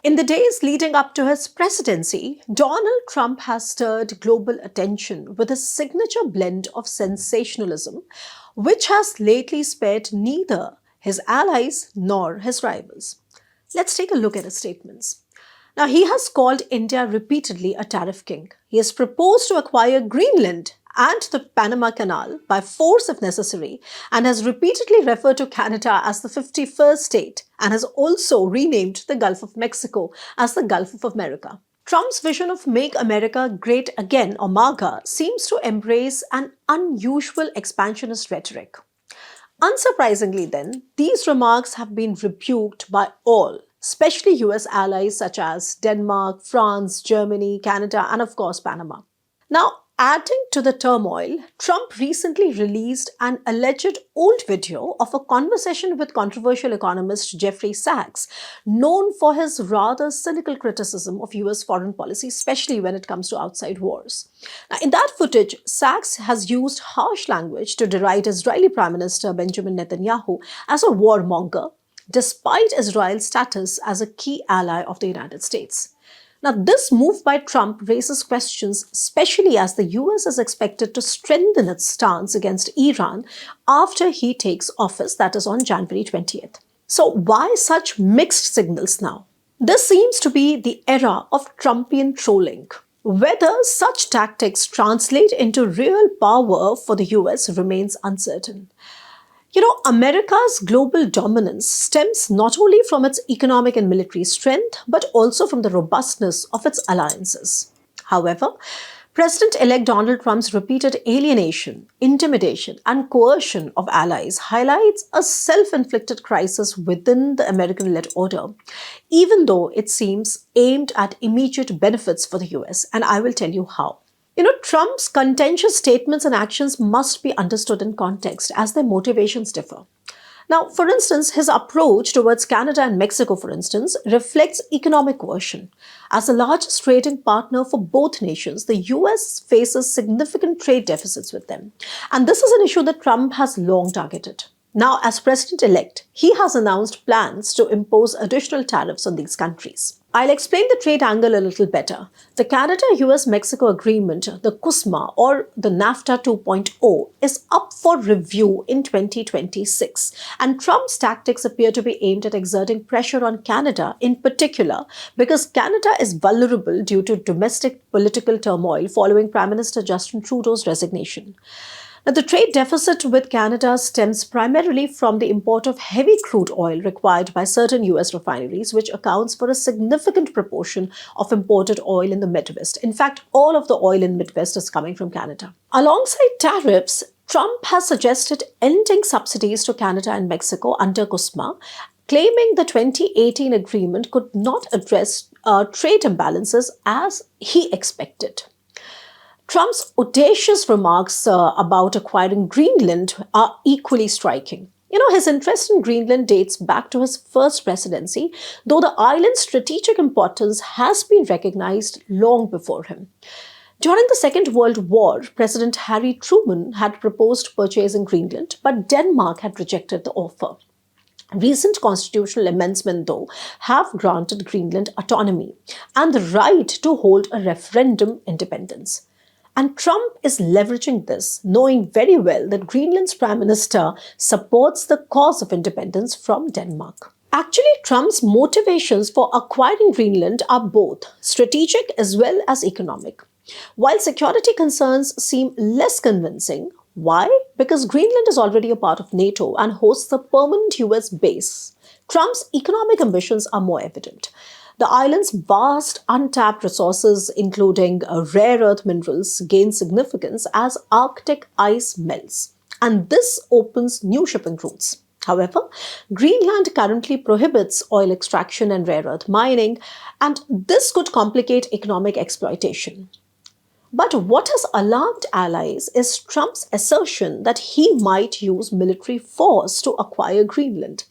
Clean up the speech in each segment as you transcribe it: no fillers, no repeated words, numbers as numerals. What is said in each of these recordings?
In the days leading up to his presidency, Donald Trump has stirred global attention with his signature blend of sensationalism, which has lately spared neither his allies nor his rivals. Let's take a look at his statements. Now, he has called India repeatedly a tariff king. He has proposed to acquire Greenland and the Panama Canal by force if necessary, and has repeatedly referred to Canada as the 51st state, and has also renamed the Gulf of Mexico as the Gulf of America. Trump's vision of Make America Great Again, or MAGA, seems to embrace an unusual expansionist rhetoric. Unsurprisingly then, these remarks have been rebuked by all, especially US allies such as Denmark, France, Germany, Canada, and of course Panama. Now, adding to the turmoil, Trump recently released an alleged old video of a conversation with controversial economist Jeffrey Sachs, known for his rather cynical criticism of US foreign policy, especially when it comes to outside wars. Now, in that footage, Sachs has used harsh language to deride Israeli Prime Minister Benjamin Netanyahu as a warmonger, despite Israel's status as a key ally of the United States. Now, this move by Trump raises questions, especially as the US is expected to strengthen its stance against Iran after he takes office, that is on January 20th. So, why such mixed signals now? This seems to be the era of Trumpian trolling. Whether such tactics translate into real power for the US remains uncertain. America's global dominance stems not only from its economic and military strength, but also from the robustness of its alliances. However, President-elect Donald Trump's repeated alienation, intimidation, and coercion of allies highlights a self-inflicted crisis within the American-led order, even though it seems aimed at immediate benefits for the US, and I will tell you how. Trump's contentious statements and actions must be understood in context as their motivations differ. Now, for instance, his approach towards Canada and Mexico, for instance, reflects economic coercion. As the largest trading partner for both nations, the US faces significant trade deficits with them. And this is an issue that Trump has long targeted. Now, as president-elect, he has announced plans to impose additional tariffs on these countries. I'll explain the trade angle a little better. The Canada-US-Mexico agreement, the CUSMA or the NAFTA 2.0, is up for review in 2026, and Trump's tactics appear to be aimed at exerting pressure on Canada in particular because Canada is vulnerable due to domestic political turmoil following Prime Minister Justin Trudeau's resignation. Now, the trade deficit with Canada stems primarily from the import of heavy crude oil required by certain US refineries, which accounts for a significant proportion of imported oil in the Midwest. In fact, all of the oil in the Midwest is coming from Canada. Alongside tariffs, Trump has suggested ending subsidies to Canada and Mexico under CUSMA, claiming the 2018 agreement could not address trade imbalances as he expected. Trump's audacious remarks about acquiring Greenland are equally striking. His interest in Greenland dates back to his first presidency, though the island's strategic importance has been recognized long before him. During the Second World War, President Harry Truman had proposed purchasing Greenland, but Denmark had rejected the offer. Recent constitutional amendments, though, have granted Greenland autonomy and the right to hold a referendum independence. And Trump is leveraging this, knowing very well that Greenland's Prime Minister supports the cause of independence from Denmark. Actually, Trump's motivations for acquiring Greenland are both strategic as well as economic. While security concerns seem less convincing, why? Because Greenland is already a part of NATO and hosts a permanent US base. Trump's economic ambitions are more evident. The island's vast untapped resources, including rare earth minerals, gain significance as Arctic ice melts, and this opens new shipping routes. However, Greenland currently prohibits oil extraction and rare earth mining, and this could complicate economic exploitation. But what has alarmed allies is Trump's assertion that he might use military force to acquire Greenland.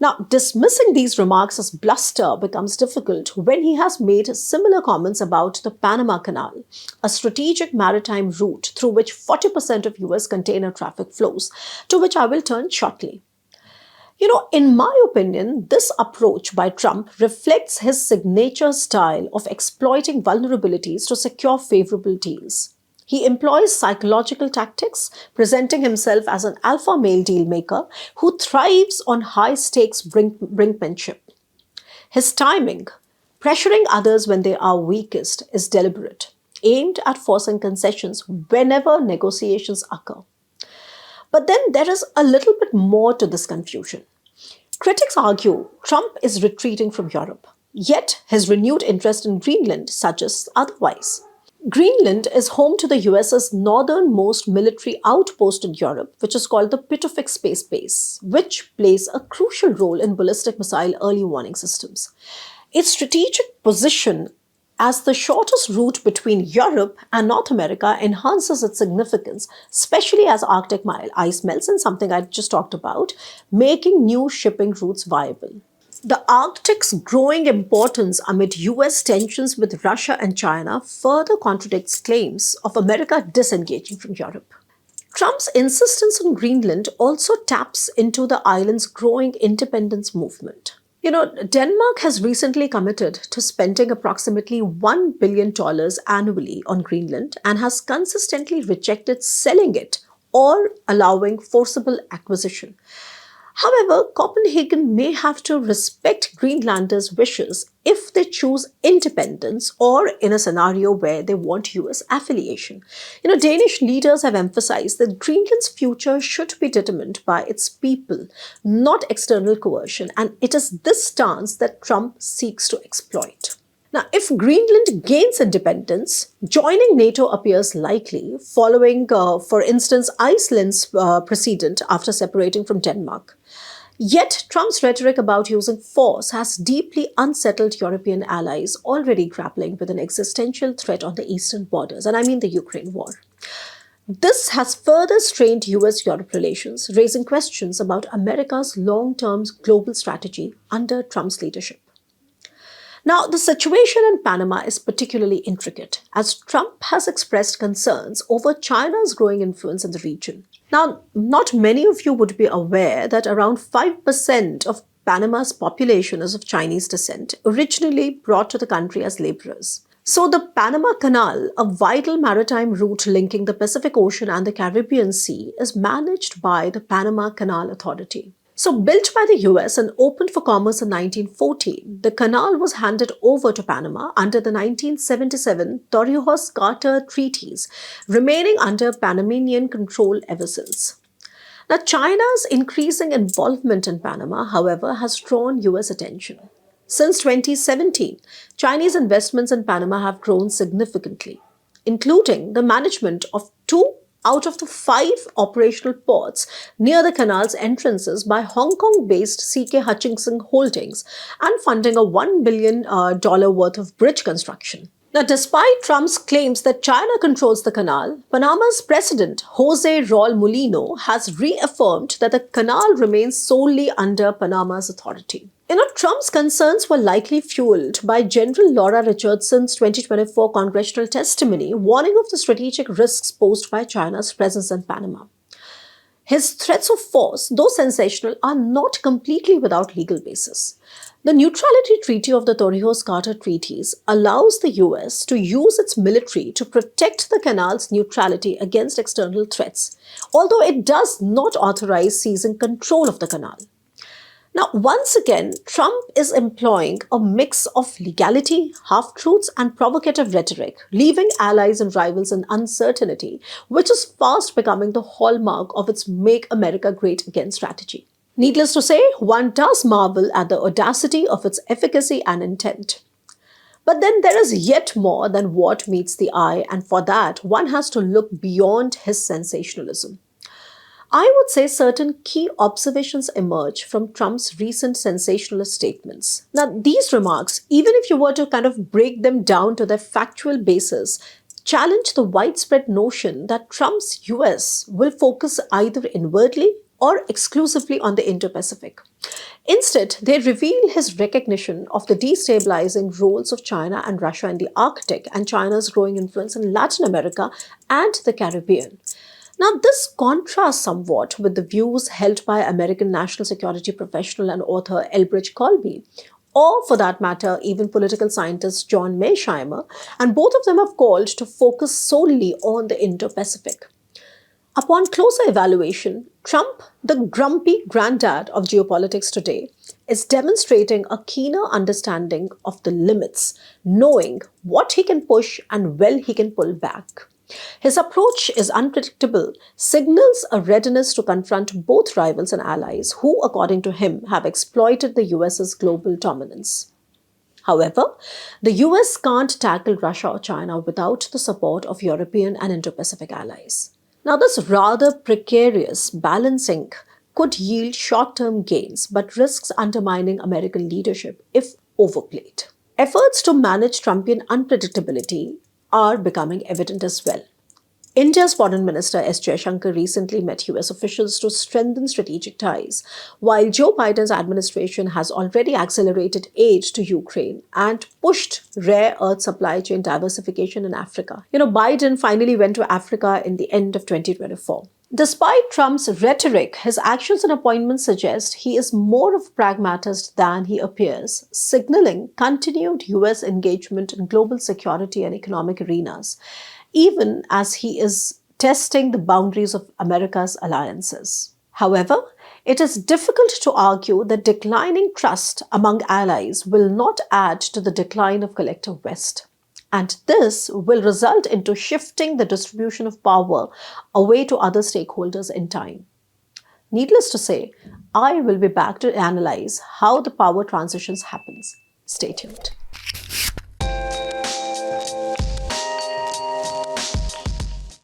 Now, dismissing these remarks as bluster becomes difficult when he has made similar comments about the Panama Canal, a strategic maritime route through which 40% of US container traffic flows, to which I will turn shortly. In my opinion, this approach by Trump reflects his signature style of exploiting vulnerabilities to secure favorable deals. He employs psychological tactics, presenting himself as an alpha male dealmaker who thrives on high stakes brinkmanship. His timing, pressuring others when they are weakest, is deliberate, aimed at forcing concessions whenever negotiations occur. But then there is a little bit more to this confusion. Critics argue Trump is retreating from Europe, yet his renewed interest in Greenland suggests otherwise. Greenland is home to the US's northernmost military outpost in Europe, which is called the Pituffik Space Base, which plays a crucial role in ballistic missile early warning systems. Its strategic position as the shortest route between Europe and North America enhances its significance, especially as Arctic ice melts, and something I just talked about, making new shipping routes viable. The Arctic's growing importance amid US tensions with Russia and China further contradicts claims of America disengaging from Europe. Trump's insistence on Greenland also taps into the island's growing independence movement. Denmark has recently committed to spending approximately $1 billion annually on Greenland and has consistently rejected selling it or allowing forcible acquisition. However, Copenhagen may have to respect Greenlanders' wishes if they choose independence or in a scenario where they want US affiliation. Danish leaders have emphasized that Greenland's future should be determined by its people, not external coercion, and it is this stance that Trump seeks to exploit. Now, if Greenland gains independence, joining NATO appears likely, following, for instance, Iceland's precedent after separating from Denmark. Yet, Trump's rhetoric about using force has deeply unsettled European allies already grappling with an existential threat on the eastern borders, and I mean the Ukraine war. This has further strained US-Europe relations, raising questions about America's long-term global strategy under Trump's leadership. Now, the situation in Panama is particularly intricate, as Trump has expressed concerns over China's growing influence in the region. Now, not many of you would be aware that around 5% of Panama's population is of Chinese descent, originally brought to the country as laborers. So the Panama Canal, a vital maritime route linking the Pacific Ocean and the Caribbean Sea, is managed by the Panama Canal Authority. So built by the US and opened for commerce in 1914, the canal was handed over to Panama under the 1977 Torrijos-Carter treaties, remaining under Panamanian control ever since. Now, China's increasing involvement in Panama, however, has drawn US attention. Since 2017, Chinese investments in Panama have grown significantly, including the management of 2 out of the 5 operational ports near the canal's entrances by Hong Kong-based CK Hutchinson Holdings and funding a $1 billion worth of bridge construction. Now, despite Trump's claims that China controls the canal, Panama's president, Jose Raul Molino, has reaffirmed that the canal remains solely under Panama's authority. Trump's concerns were likely fueled by General Laura Richardson's 2024 congressional testimony warning of the strategic risks posed by China's presence in Panama. His threats of force, though sensational, are not completely without legal basis. The neutrality treaty of the Torrijos-Carter treaties allows the US to use its military to protect the canal's neutrality against external threats, although it does not authorize seizing control of the canal. Now, once again, Trump is employing a mix of legality, half-truths, and provocative rhetoric, leaving allies and rivals in uncertainty, which is fast becoming the hallmark of its Make America Great Again strategy. Needless to say, one does marvel at the audacity of its efficacy and intent. But then there is yet more than what meets the eye, and for that, one has to look beyond his sensationalism. I would say certain key observations emerge from Trump's recent sensationalist statements. Now, these remarks, even if you were to kind of break them down to their factual basis, challenge the widespread notion that Trump's US will focus either inwardly or exclusively on the Indo-Pacific. Instead, they reveal his recognition of the destabilizing roles of China and Russia in the Arctic and China's growing influence in Latin America and the Caribbean. Now, this contrasts somewhat with the views held by American national security professional and author Elbridge Colby, or for that matter, even political scientist John Mearsheimer, and both of them have called to focus solely on the Indo-Pacific. Upon closer evaluation, Trump, the grumpy granddad of geopolitics today, is demonstrating a keener understanding of the limits, knowing what he can push and when he can pull back. His approach is unpredictable, signals a readiness to confront both rivals and allies who, according to him, have exploited the US's global dominance. However, the US can't tackle Russia or China without the support of European and Indo-Pacific allies. Now, this rather precarious balancing could yield short-term gains but risks undermining American leadership if overplayed. Efforts to manage Trumpian unpredictability are becoming evident as well. India's Foreign Minister S. Jaishankar recently met US officials to strengthen strategic ties, while Joe Biden's administration has already accelerated aid to Ukraine and pushed rare earth supply chain diversification in Africa. Biden finally went to Africa in the end of 2024. Despite Trump's rhetoric, his actions and appointments suggest he is more of a pragmatist than he appears, signaling continued US engagement in global security and economic arenas, even as he is testing the boundaries of America's alliances. However, it is difficult to argue that declining trust among allies will not add to the decline of collective West. And this will result into shifting the distribution of power away to other stakeholders in time. Needless to say, I will be back to analyze how the power transitions happens. Stay tuned.